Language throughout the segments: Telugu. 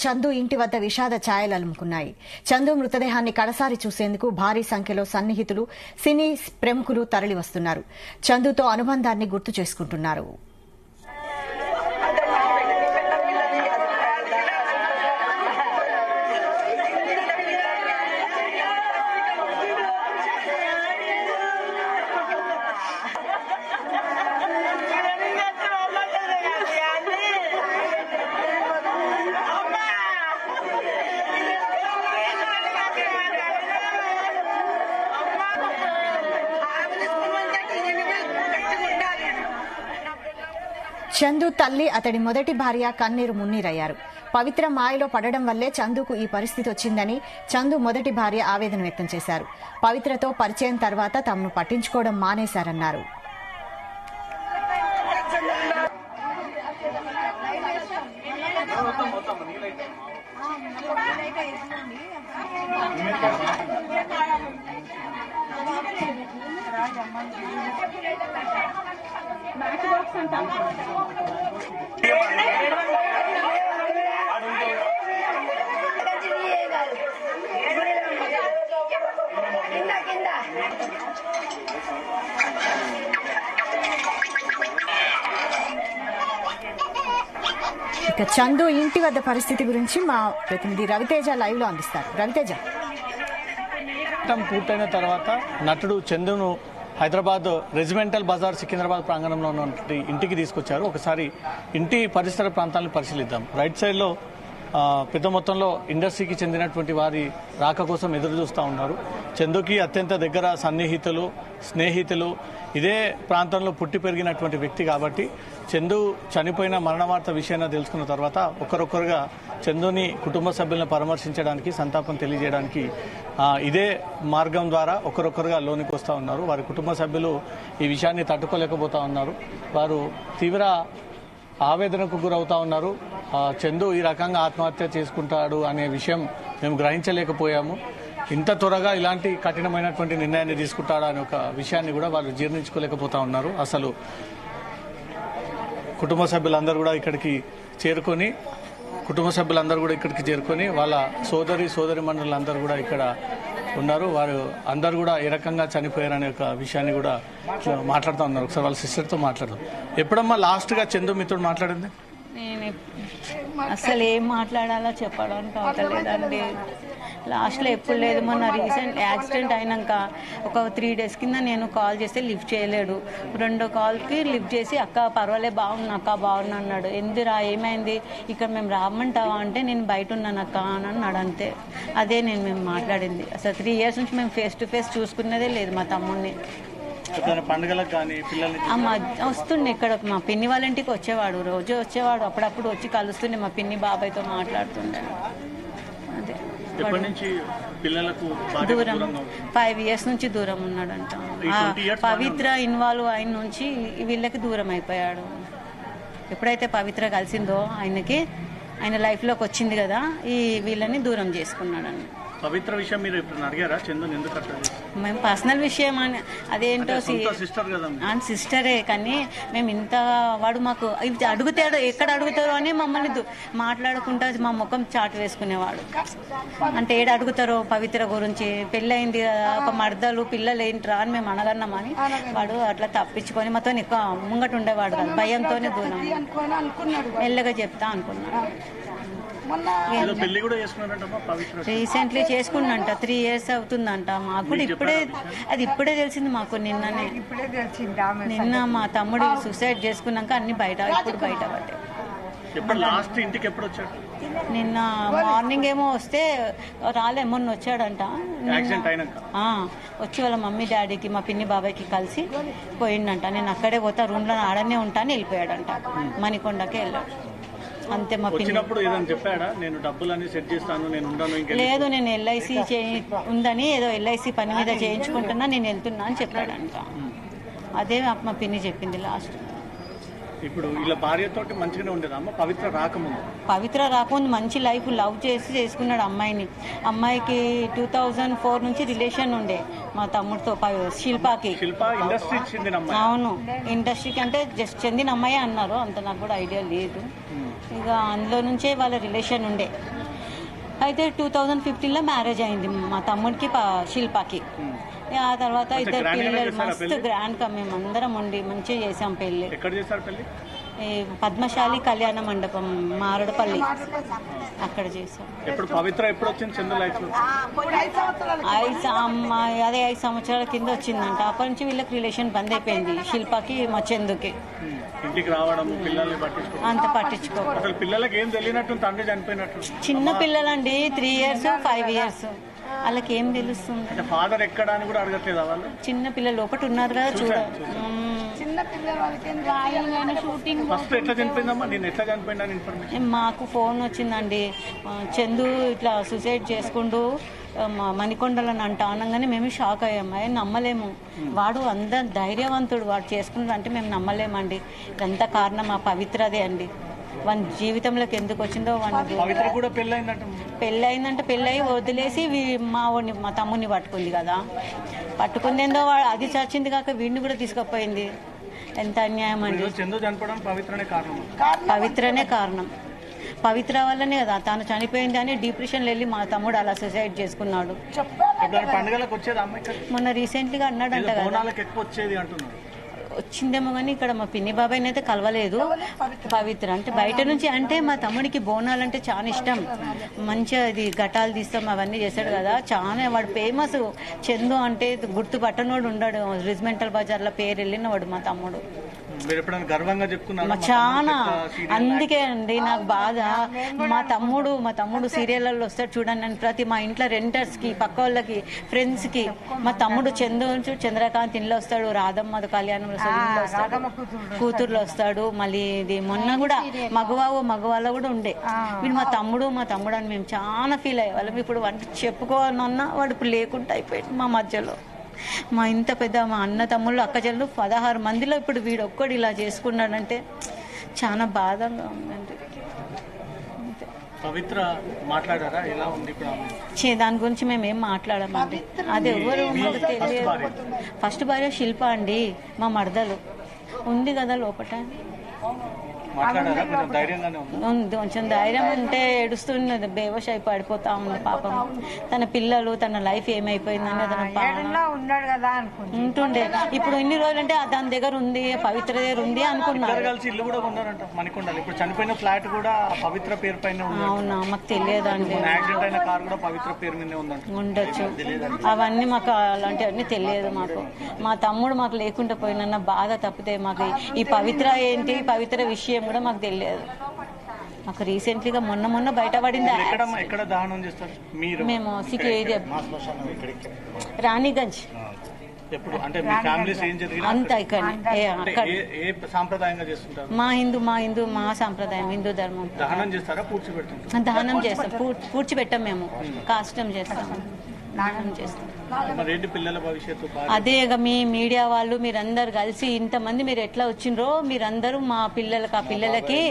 చందు ఇంటి వద్ద విషాద ఛాయలు అలుముకున్నాయి. చందు మృతదేహాన్ని కడసారి చూసేందుకు భారీ సంఖ్యలో సన్నిహితులు, సినీ ప్రముఖులు తరలివస్తున్నారు. చందుతో అనుబంధాన్ని గుర్తు చేసుకుంటున్నారు. చందు తల్లి, అతడి మొదటి భార్య కన్నీరు మున్నీరయ్యారు. పవిత్ర మాయలో పడడం వల్లే చందుకు ఈ పరిస్థితి వచ్చిందని చందు మొదటి భార్య ఆవేదన వ్యక్తం చేశారు. పవిత్రతో పరిచయం తర్వాత తమను పట్టించుకోవడం మానేశారన్నారు. ఇక చందు ఇంటి వద్ద పరిస్థితి గురించి మా ప్రతినిధి రవితేజ లైవ్ లో అందిస్తారు. రవితేజ, పూర్తయిన తర్వాత నటుడు చందును హైదరాబాద్ రెజిమెంటల్ బజార్ సికింద్రాబాద్ ప్రాంగణంలో ఉన్నటువంటి ఇంటికి తీసుకొచ్చారు. ఒకసారి ఇంటి పరిసర ప్రాంతాలను పరిశీలిద్దాం. రైట్ సైడ్ లో పెద్ద మొత్తంలో ఇండస్ట్రీకి చెందినటువంటి వారి రాక కోసం ఎదురు చూస్తూ ఉన్నారు. చందుకి అత్యంత దగ్గర సన్నిహితులు, స్నేహితులు, ఇదే ప్రాంతంలో పుట్టి పెరిగినటువంటి వ్యక్తి కాబట్టి చందు చనిపోయిన మరణ వార్త విషయాన్ని తెలుసుకున్న తర్వాత ఒకరొకరుగా చందుని కుటుంబ సభ్యులను పరామర్శించడానికి, సంతాపం తెలియజేయడానికి ఇదే మార్గం ద్వారా ఒకరొకరుగా లోనికి వస్తూ ఉన్నారు. వారి కుటుంబ సభ్యులు ఈ విషయాన్ని తట్టుకోలేకపోతా ఉన్నారు. వారు తీవ్ర ఆవేదనకు గురవుతా ఉన్నారు. చందు ఈ రకంగా ఆత్మహత్య చేసుకుంటాడు అనే విషయం మేము గ్రహించలేకపోయాము. ఇంత త్వరగా ఇలాంటి కఠినమైనటువంటి నిర్ణయాన్ని తీసుకుంటాడా అనే ఒక విషయాన్ని కూడా వాళ్ళు జీర్ణించుకోలేకపోతా ఉన్నారు. అసలు కుటుంబ సభ్యులందరూ కూడా ఇక్కడికి చేరుకొని వాళ్ళ సోదరి మండలందరూ కూడా ఇక్కడ ఉన్నారు. వారు అందరూ కూడా ఏ రకంగా చనిపోయారనే ఒక విషయాన్ని కూడా మాట్లాడుతూ ఉన్నారు. ఒకసారి వాళ్ళ సిస్టర్తో మాట్లాడదాం. ఎప్పుడమ్మా లాస్ట్గా చందు మీతో మాట్లాడింది? నేను అసలు ఏం మాట్లాడాలో చెప్పడానికి అవతలేదండి. లాస్ట్లో ఎప్పుడు లేదు. మొన్న రీసెంట్ యాక్సిడెంట్ అయినాక ఒక 3 days కింద నేను కాల్ చేస్తే లిఫ్ట్ చేయలేడు. 2వ కాల్కి లిఫ్ట్ చేసి అక్క పర్వాలే బాగున్నా అక్క బాగున్నా అన్నాడు. ఎందురా ఏమైంది, ఇక్కడ మేము రామ్మంటావా అంటే నేను బయట ఉన్నాను అక్క అని అన్నాడు. అంతే, అదే మేము మాట్లాడింది. అసలు 3 years నుంచి మేము ఫేస్ టు ఫేస్ చూసుకున్నదే లేదు మా తమ్ముడిని. పండుగలకు కానీ వస్తుండే ఇక్కడ మా పిన్ని వాళ్ళ ఇంటికి వచ్చేవాడు, రోజు వచ్చేవాడు. అప్పుడప్పుడు వచ్చి కలుస్తుండే, మా పిన్ని బాబాయ్తో మాట్లాడుతుండే. అదే దూరం 5 years నుంచి దూరం ఉన్నాడంట. పవిత్ర ఇన్వాల్వ్ అయిన నుంచి వీళ్ళకి దూరం అయిపోయాడు. ఎప్పుడైతే పవిత్ర కలిసిందో ఆయన లైఫ్లోకి వచ్చింది కదా, వీళ్ళని దూరం చేసుకున్నాడని. పవిత్ర విషయం మీరు ఇప్పుడు అడిగారా? చందు ఎందుకు మేము పర్సనల్ విషయం అని అదేంటో సిస్టరే, కానీ మేము ఇంత వాడు మాకు అడుగుతాడు, ఎక్కడ అడుగుతారో అని మమ్మల్ని మాట్లాడుకుంటా మా ముఖం చాటు వేసుకునేవాడు. అంటే ఏడు అడుగుతారో పవిత్ర గురించి, పెళ్ళయింది కదా, ఒక మర్దలు పిల్లలు ఏంట్రా అని మేము అనగన్నామని వాడు అట్లా తప్పించుకొని మాతో ఎక్కువ ముంగట ఉండేవాడు కాదు. భయంతోనే దూరం మెల్లగా చెప్తా అనుకున్నాడు. రీసెంట్లీ చేసుకున్నంట, 3 years అవుతుందంట. మాకు కూడా ఇప్పుడే తెలిసింది మాకు. నిన్న మా తమ్ముడు సూసైడ్ చేసుకున్నాక అన్ని ఇప్పుడు బయట పడ్డాయి. నిన్న మార్నింగ్ ఏమో వస్తే మొన్న వచ్చాడంట. వచ్చి వాళ్ళ మమ్మీ డాడీకి మా పిన్ని బాబాయ్కి కలిసి పోయిండంట. నేను అక్కడే పోతా, రూమ్లో ఆడనే ఉంటా అని వెళ్ళిపోయాడంట. మణికొండకే వెళ్ళాడు. అంతే. మా లేదు, నేను LIC ఉందని ఏదో LIC పని మీద చేయించుకుంటున్నా, నేను వెళ్తున్నా అని చెప్పాడంట. అదే మా పిన్ని చెప్పింది లాస్ట్. ఇప్పుడు ఇలా భార్యతో మంచిగానే ఉండేదమ్మా పవిత్ర రాకముందు మంచి లైఫ్ లవ్ చేసి చేసుకున్నాడు అమ్మాయిని. అమ్మాయికి 2004 నుంచి రిలేషన్ ఉండే మా తమ్ముడితో, శిల్పాకి. అవును, ఇండస్ట్రీకి అంటే జస్ట్ చెందిన అమ్మాయి అన్నారు, అంత నాకు కూడా ఐడియా లేదు. ఇక అందులో నుంచే వాళ్ళ రిలేషన్ ఉండే. అయితే 2015లో మ్యారేజ్ అయింది మా తమ్ముడికి శిల్పాకి. ఆ తర్వాత ఇద్దరు పిల్లలు మస్తు గ్రాండ్గా మేము అందరం ఉండి మంచిగా చేసాం పెళ్ళి. పద్మశాలి కళ్యాణ మండపం మారడపల్లి అక్కడ చేసాం. అదే 5 సంవత్సరాల కింద వచ్చిందంట. అప్పటి నుంచి వీళ్ళకి రిలేషన్ బంద్ అయిపోయింది, శిల్పకి మా చందుకి. అంత పట్టించుకో. చిన్న పిల్లలండి, 3 years 5 years, వాళ్ళకి ఏం తెలుస్తుంది? ఫాదర్ ఎక్కడ అని కూడా అడగట్లేదా వాళ్ళు? చిన్న పిల్లలు ఒకటి ఉన్నారు కదా చూడ. మాకు ఫోన్ వచ్చిందండి, చందు ఇట్లా సూసైడ్ చేసుకుంటూ మణికొండలని అనగానే మేము షాక్ అయ్యాము. నమ్మలేము, వాడు అందరు ధైర్యవంతుడు, వాడు చేసుకున్నాడు అంటే మేము నమ్మలేమండి. ఇదంతా కారణం ఆ పవిత్రదే అండి. వాని జీవితంలోకి ఎందుకు వచ్చిందో. పెళ్ళయిందంటే పెళ్ళయి వదిలేసి మా తమ్ముడిని పట్టుకుంది కదా. పట్టుకుందేందో వాడు అది చచ్చింది కాక వీడిని కూడా తీసుకుపోయింది. ఎంత అన్యాయం అండి. పవిత్రనే కారణం. పవిత్ర వల్లనే కదా తను చనిపోయింది అని డిప్రెషన్లో వెళ్ళి మా తమ్ముడు అలా సూసైడ్ చేసుకున్నాడు. మొన్న రీసెంట్లీగా అన్నాడంట కదా. వచ్చిందేమో కానీ ఇక్కడ మా పిన్ని బాబాయ్ని అయితే కలవలేదు. పవిత్ర అంటే బయట నుంచి, అంటే మా తమ్ముడికి బోనాలు అంటే చాలా ఇష్టం. మంచిగా ఇది ఘటాలు తీస్తాం అవన్నీ చేశాడు కదా, చాలా వాడు ఫేమస్. చందు అంటే గుర్తుపట్టనోడు ఉన్నాడు, రిజ్మెంటల్ బజార్లో పేరు వెళ్ళిన వాడు మా తమ్ముడు. చాలా. అందుకే అండి నాకు బాధ. మా తమ్ముడు సీరియళ్ళలో వస్తాడు చూడండి. నేను ప్రతి మా ఇంట్లో రెంటర్స్ కి, పక్క వాళ్ళకి, ఫ్రెండ్స్ కి మా తమ్ముడు చంద్రకాంత్ ఇంట్లో వస్తాడు, రాధమ్మ కళ్యాణంలో వస్తాడు, కూతుర్లో వస్తాడు. మళ్ళీ ఇది మొన్న కూడా మగవాళ్ళ కూడా ఉండే. వీడు మా తమ్ముడు అని మేము చాలా ఫీల్ అయ్యేవాళ్ళం. ఇప్పుడు వంట చెప్పుకోవాలన్నా వాడు ఇప్పుడు లేకుండా అయిపోయాడు మా మధ్యలో. మా ఇంత పెద్ద మా అన్న తమ్ముళ్ళు అక్క చెల్లెలు 16 మందిలో ఇప్పుడు వీడు ఒక్కడు ఇలా చేసుకున్నాడంటే చాలా బాధగా ఉందండి. పవిత్ర మాట్లాడారా? ఎలా ఉంది దాని గురించి మేము ఏం మాట్లాడమండి. అది ఎవరు మాకు తెలియదు. ఫస్ట్ భార్య శిల్ప అండి, మా మరదలు ఉంది కదా లోపట. కొంచెం ధైర్యం ఉంటే ఏడుస్తున్నది, బేవష్ అయి పడిపోతా ఉంది పాపం. తన పిల్లలు, తన లైఫ్ ఏమైపోయిందని ఉంటుండే. ఇప్పుడు ఇన్ని రోజులు అంటే దాని దగ్గర ఉంది, పవిత్ర దగ్గర ఉంది అనుకున్నారు. అవునా, మాకు తెలియదండి. ఉండొచ్చు, అవన్నీ మాకు అలాంటివన్నీ తెలియదు మాకు. మా తమ్ముడు మాకు లేకుండా పోయిన బాధ తప్పితే మాకు ఈ పవిత్ర ఏంటి, పవిత్ర విషయం కూడా మాకు తెలియదు. మాకు రీసెంట్లీగా మొన్న బయటపడింది. మేము రాణిగంజ్ అంతా ఇక్కడ మా సాంప్రదాయం హిందూ ధర్మం. దహనం చేస్తాం, పూడ్చిపెట్టాం. మేము కాష్టం చేస్తాం, దహనం చేస్తాం. అదే మీ మీడియా వాళ్ళు మీరందరు కలిసి ఇంతమంది మీరు ఎట్లా వచ్చిండ్రో, మీరందరూ మా పిల్లలకి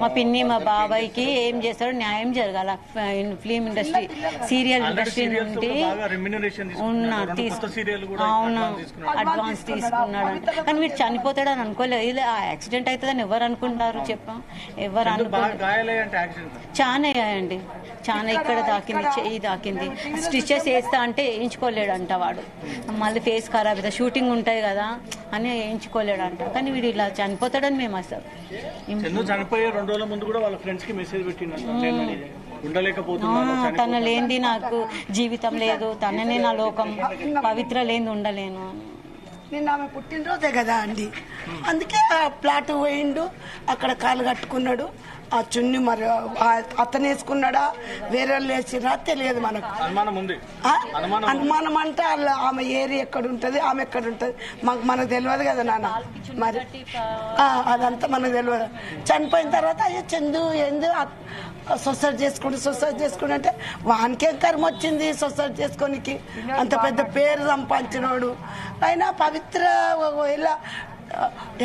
మా పిన్ని మా బాబాయ్కి ఏం చేస్తారో న్యాయం జరగాల. ఫిలిం ఇండస్ట్రీ, సీరియల్ ఇండస్ట్రీ నుండి అవును అడ్వాన్స్ తీసుకున్నాడు అంటే. కానీ వీడు చనిపోతాడు అని అనుకోలేదు. ఇలా యాక్సిడెంట్ అవుతుందని ఎవరు అనుకుంటారు చెప్పాం? ఎవరు అనుకోలేదు. చాలా అయ్యాయండి, చాలా. ఇక్కడ దాకింది, చెయ్యి దాకింది. స్టిచెస్ వేస్తా అంటే వేయించుకోలేడంట వాడు. మళ్ళీ ఫేస్ ఖరాబ్ అవుతుంది, షూటింగ్ ఉంటాయి కదా అని వేయించుకోలేడంట. కానీ వీడు ఇలా చనిపోతాడని మేము అసలు చనిపోయే 2 రోజుల ముందు కూడా వాళ్ళ ఫ్రెండ్స్ కి మెసేజ్ తన లేనిది నాకు జీవితం లేదు, తననే నా లోకం, పవిత్ర లేనిది ఉండలేను. నిన్న ఆమె పుట్టినరోజే కదా అండి, అందుకే ప్లాట్ పోయిండు, అక్కడ కాలు కట్టుకున్నాడు. ఆ చున్ని మరి అతను వేసుకున్నాడా వేరే వాళ్ళు వేసినా తెలియదు మనకు. అనుమానం అంటే ఆమె ఏరియా ఎక్కడ ఉంటుంది, ఆమె ఎక్కడ ఉంటుంది మనకు తెలియదు కదా నాన్న. మరి అదంతా మనకు తెలియదు. చనిపోయిన తర్వాత అయ్యో చందు ఎందు సొసైటీ చేసుకుంటూ అంటే వానికేం కర్మ వచ్చింది సొసైటీ చేసుకోనికి? అంత పెద్ద పేరు సంపాదించినోడు. అయినా పవిత్ర ఇలా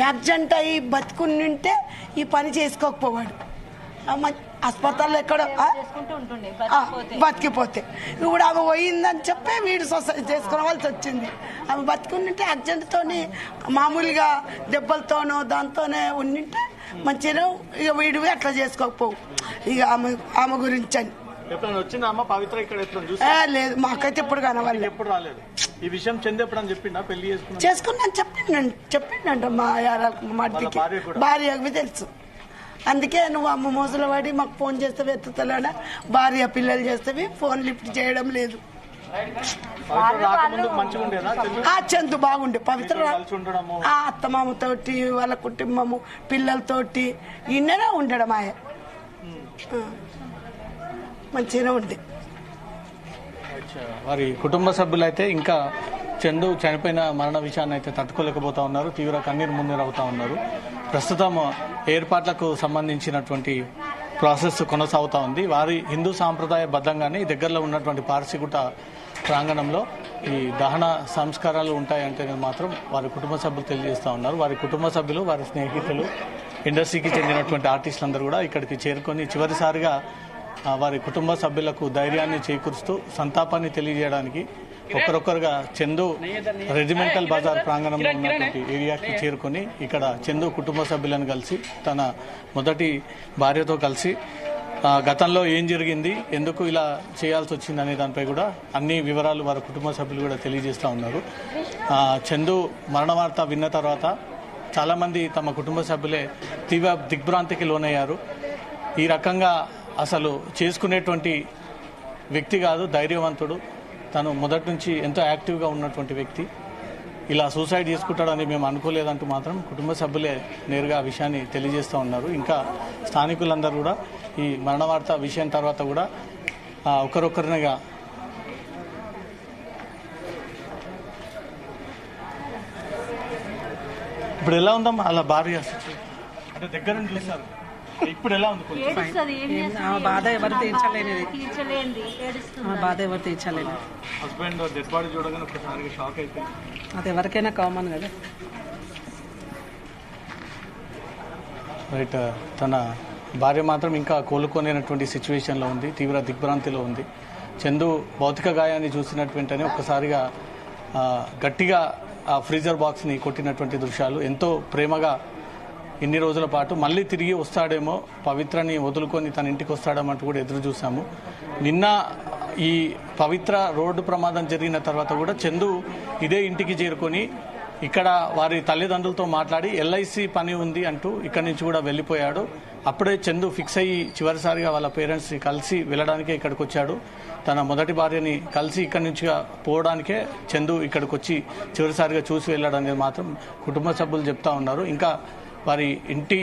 యాక్సిడెంట్ అయ్యి బతుకునింటే ఈ పని చేసుకోకపోవాడు. హాస్పిటల్లో ఎక్కడో బతికిపోతే ఇప్పుడు ఆమె పోయిందని చెప్పి వీడు సొసైటీ చేసుకోవాల్సి వచ్చింది. ఆమె బతుకునింటే యాక్సిడెంట్తోని మామూలుగా దెబ్బలతోనో దాంతోనే ఉండింటే మంచిగా ఇక వీడివి అట్లా చేసుకోకపోవు ఇక ఆమె గురించి అని. ఎప్పుడైనా వచ్చిందా అమ్మ పవిత్ర ఇక్కడ ఎప్పుడు చూసి? లేదు, మాకైతే ఎప్పుడు కనవాలి. ఎప్పుడు రాలేదు. ఈ విషయం చందు ఎప్పుడని చెప్పిండా పెళ్లి చేసుకున్నాను చెప్పిండంట మా మట్టికి భార్యకి తెలుసు. అందుకే నువ్వు అమ్మ మోసలు పడి మాకు ఫోన్ చేస్తే ఎత్తుతలేడా, భార్య పిల్లలు చేస్తే ఫోన్ లిఫ్ట్ చేయడం లేదు. చందు బాగుండే పవిత్ర అత్తమామతోటి వాళ్ళ కుటుంబము పిల్లలతోటి ఇన్ననే ఉండడం ఆయన మంచిగానే ఉంది. వారి కుటుంబ సభ్యులైతే ఇంకా చందు చనిపోయిన మరణ విషయాన్ని అయితే తట్టుకోలేకపోతా ఉన్నారు. తీవ్ర కన్నీరు మున్నీరు అవుతా ఉన్నారు. ప్రస్తుతం ఏర్పాట్లకు సంబంధించినటువంటి ప్రాసెస్ కొనసాగుతా ఉంది. వారి హిందూ సాంప్రదాయ బద్దంగానే దగ్గరలో ఉన్నటువంటి పార్సిగుట్ట ప్రాంగణంలో ఈ దహన సంస్కారాలు ఉంటాయంటే మాత్రం వారి కుటుంబ సభ్యులు తెలియజేస్తా ఉన్నారు. వారి కుటుంబ సభ్యులు, వారి స్నేహితులు, ఇండస్ట్రీకి చెందినటువంటి ఆర్టిస్టులందరూ కూడా ఇక్కడికి చేరుకొని చివరిసారిగా వారి కుటుంబ సభ్యులకు ధైర్యాన్ని చేకూరుస్తూ సంతాపాన్ని తెలియజేయడానికి ఒక్కరొక్కరుగా చందు రెజిమెంటల్ బజార్ ప్రాంగణంలో ఉన్నటువంటి ఏరియాకి చేరుకొని ఇక్కడ చందు కుటుంబ సభ్యులను కలిసి తన మొదటి భార్యతో కలిసి గతంలో ఏం జరిగింది, ఎందుకు ఇలా చేయాల్సి వచ్చింది అనే దానిపై కూడా అన్ని వివరాలు వారి కుటుంబ సభ్యులు కూడా తెలియజేస్తూ ఉన్నారు. చందు మరణ వార్త విన్న తర్వాత చాలామంది తమ కుటుంబ సభ్యులే తీవ్ర దిగ్భ్రాంతికి లోనయ్యారు. ఈ రకంగా అసలు చేసుకునేటువంటి వ్యక్తి కాదు, ధైర్యవంతుడు, తను మొదటి నుంచి ఎంతో యాక్టివ్గా ఉన్నటువంటి వ్యక్తి, ఇలా సూసైడ్ చేసుకుంటాడని మేము అనుకోలేదంటూ మాత్రం కుటుంబ సభ్యులే నేరుగా ఆ విషయాన్ని తెలియజేస్తూ ఉన్నారు. ఇంకా స్థానికులందరూ కూడా ఈ మరణ వార్త విషయం తర్వాత కూడా ఒకరొకరినిగా ఇప్పుడు ఎలా ఉందమ్మా అలా భార్య అంటే దగ్గర నుంచి చూస్తారు, ఇప్పుడు ఎలా ఉంది? బాధ ఎవరు తీర్చలేనిది, బాధ ఎవరు తీర్చలేనిది. హస్బెండ్ డెడ్ బాడీ చూడగానే ఒకసారి షాక్ అయిపోయింది. అది ఎవరికైనా కామన్ కదా. రైట్. తన భార్య మాత్రం ఇంకా కోలుకోలేనటువంటి సిచ్యువేషన్లో ఉంది, తీవ్ర దిగ్భ్రాంతిలో ఉంది. చందు భౌతిక గాయాన్ని చూసినట్టు ఒక్కసారిగా గట్టిగా ఆ ఫ్రీజర్ బాక్స్ని కొట్టినటువంటి దృశ్యాలు, ఎంతో ప్రేమగా ఇన్ని రోజుల పాటు మళ్ళీ తిరిగి వస్తాడేమో, పవిత్రని వదులుకొని తన ఇంటికి వస్తాడేమంటూ కూడా ఎదురు చూసాము. నిన్న ఈ పవిత్ర రోడ్డు ప్రమాదం జరిగిన తర్వాత కూడా చందు ఇదే ఇంటికి చేరుకొని ఇక్కడ వారి తల్లిదండ్రులతో మాట్లాడి ఎల్ఐసి పని ఉంది అంటూ ఇక్కడి నుంచి కూడా వెళ్ళిపోయాడు. అప్పుడే చందు ఫిక్స్ అయ్యి చివరిసారిగా వాళ్ళ పేరెంట్స్ని కలిసి వెళ్ళడానికే ఇక్కడికి వచ్చాడు. తన మొదటి భార్యని కలిసి ఇక్కడి నుంచి పోవడానికే చందు ఇక్కడికి వచ్చి చివరిసారిగా చూసి వెళ్ళాడనేది మాత్రం కుటుంబ సభ్యులు చెప్తా ఉన్నారు. ఇంకా వారి ఇంటి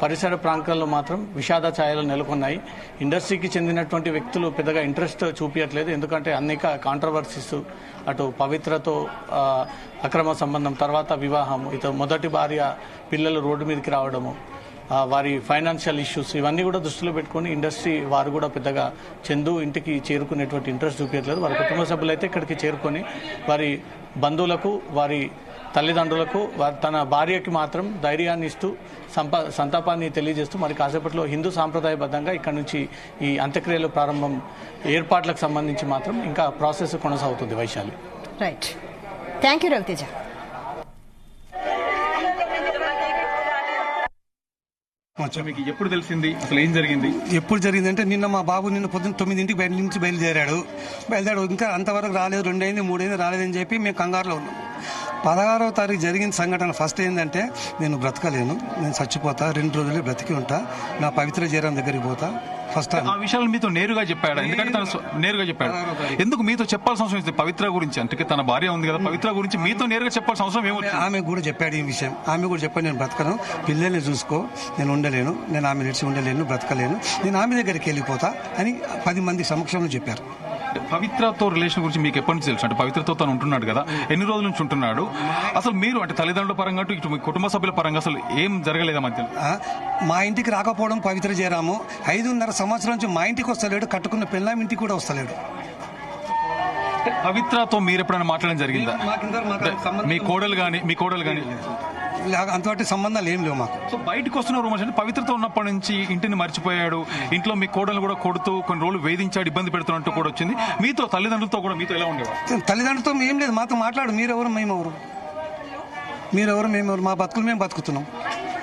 పరిసర ప్రాంతాల్లో మాత్రం విషాద ఛాయలు నెలకొన్నాయి. ఇండస్ట్రీకి చెందినటువంటి వ్యక్తులు పెద్దగా ఇంట్రెస్ట్ చూపించట్లేదు, ఎందుకంటే అనేక కాంట్రవర్సీస్, అటు పవిత్రతో అక్రమ సంబంధం, తర్వాత వివాహం, ఇటు మొదటి భార్య పిల్లలు రోడ్డు మీదకి రావడము, వారి ఫైనాన్షియల్ ఇష్యూస్, ఇవన్నీ కూడా దృష్టిలో పెట్టుకుని ఇండస్ట్రీ వారు కూడా పెద్దగా చందు ఇంటికి చేరుకునేటువంటి ఇంట్రెస్ట్ చూపించట్లేదు. వారి కుటుంబ సభ్యులు అయితే ఇక్కడికి చేరుకొని వారి బంధువులకు, వారి తల్లిదండ్రులకు, తన భార్యకి మాత్రం ధైర్యాన్ని ఇస్తూ సంతాపాన్ని తెలియజేస్తూ మరి కాసేపట్లో హిందూ సాంప్రదాయబద్ధంగా ఇక్కడ నుంచి ఈ అంత్యక్రియలు ప్రారంభం ఏర్పాట్లకు సంబంధించి మాత్రం ఇంకా ప్రాసెస్ కొనసాగుతుంది. Vaishali. Right, thank you Raviteja. మీకు ఎప్పుడు తెలిసింది, అసలు ఏం జరిగింది? ఎప్పుడు జరిగిందంటే నిన్న మా బాబు నిన్న పొద్దున్న 9 బయట నుంచి బయలుదేరాడు. ఇంకా అంతవరకు రాలేదు, 2 అయింది 3 అయింది రాలేదని చెప్పి మేము కంగారులో ఉన్నాం. 16వ తారీఖు జరిగిన సంఘటన ఫస్ట్ ఏంటంటే, నేను బ్రతకలేను, నేను చచ్చిపోతా, 2 రోజులే బ్రతికి ఉంటా, నా పవిత్ర జయరాం దగ్గరికి పోతా. ఫస్ట్ ఆ విషయాలు మీతో నేరుగా చెప్పాడు, ఎందుకంటే తను నేరుగా చెప్పాడు. ఎందుకు మీతో చెప్పాల్సిన అవసరం ఉంది? పవిత్ర గురించి అంటే తన భార్య ఉంది కదా, పవిత్ర గురించి మీతో నేరుగా చెప్పాల్సిన అవసరం ఏమో. ఆమె కూడా చెప్పాడు ఈ విషయం. ఆమె కూడా చెప్పాడు, నేను బ్రతకను, పిల్లల్ని చూసుకో, నేను ఉండలేను, నేను ఆమె నిలిచి ఉండలేను, బ్రతకలేను, నేను ఆమె దగ్గరికి వెళ్ళిపోతా అని 10 మంది సమక్షంలో చెప్పారు. పవిత్రతో రిలేషన్ గురించి మీకు ఎప్పటి నుంచి తెలుసు? అంటే పవిత్రతో తను ఉంటున్నాడు కదా, ఎన్ని రోజుల నుంచి ఉంటున్నాడు? అసలు మీరు అంటే తల్లిదండ్రుల పరంగా ఇటు మీ కుటుంబ సభ్యుల పరంగా అసలు ఏం జరగలేదా మధ్యలో? మా ఇంటికి రాకపోవడం పవిత్ర జయరాము 5.5 సంవత్సరం నుంచి మా ఇంటికి వస్తలేడు, కట్టుకున్న పెళ్ళాం ఇంటికి కూడా వస్తలేడు. పవిత్రతో మీరు ఎప్పుడైనా మాట్లాడడం జరిగిందా? మీ కోడలు కానీ అంతటి సంబంధాలు ఏం లేవు మాకు. సో బయటకు వస్తున్న రూమర్స్ అంటే పవిత్రతో ఉన్నప్పటి నుంచి ఇంటిని మర్చిపోయాడు, ఇంట్లో మీ కోడలు కూడా కొడుతూ కొన్ని రోజులు వేధించాడు, ఇబ్బంది పెడుతున్నట్టు కూడా వచ్చింది. మీతో తల్లిదండ్రులతో కూడా మీతో ఎలా ఉండేవారు? తల్లిదండ్రులతో ఏం లేదు, మాతో మాట్లాడు, మీరెవరు మేమెవరు, మీరెవరు మేమెవరు, మా బతుకులు మేము బతుకుతున్నాం.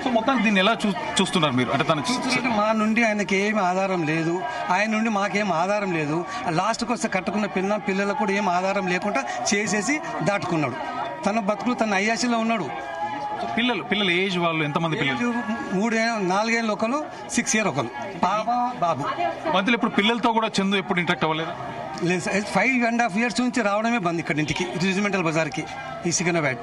సో సో మొత్తానికి దీన్ని ఎలా చూస్తున్నారు మీరు? అంటే తన చూస్తున్నట్టు మా నుండి ఆయనకి ఏమి ఆధారం లేదు, ఆయన నుండి మాకేం ఆధారం లేదు. లాస్ట్కి వస్తే కట్టుకున్న పిల్లలకు కూడా ఏం ఆధారం లేకుండా చేసేసి దాటుకున్నాడు. తన బతుకులు తన అయ్యాసిలో ఉన్నాడు. పిల్లలు ఏజ్ వాళ్ళు ఎంతమంది పిల్లలు? 4 ఏళ్ళు ఒకరు, 6 ఇయర్ ఒకరు, పాప బాబు. మధ్యలో ఇప్పుడు పిల్లలతో కూడా చందు ఎప్పుడు ఇంటరాక్ట్ అవ్వలేదు? లేదు సార్, 5.5 years నుంచి రావడమే బంద్ ఇక్కడ ఇంటికి, రిజిమెంటల్ బజార్కి, ఈ సికింద్రాబాద్.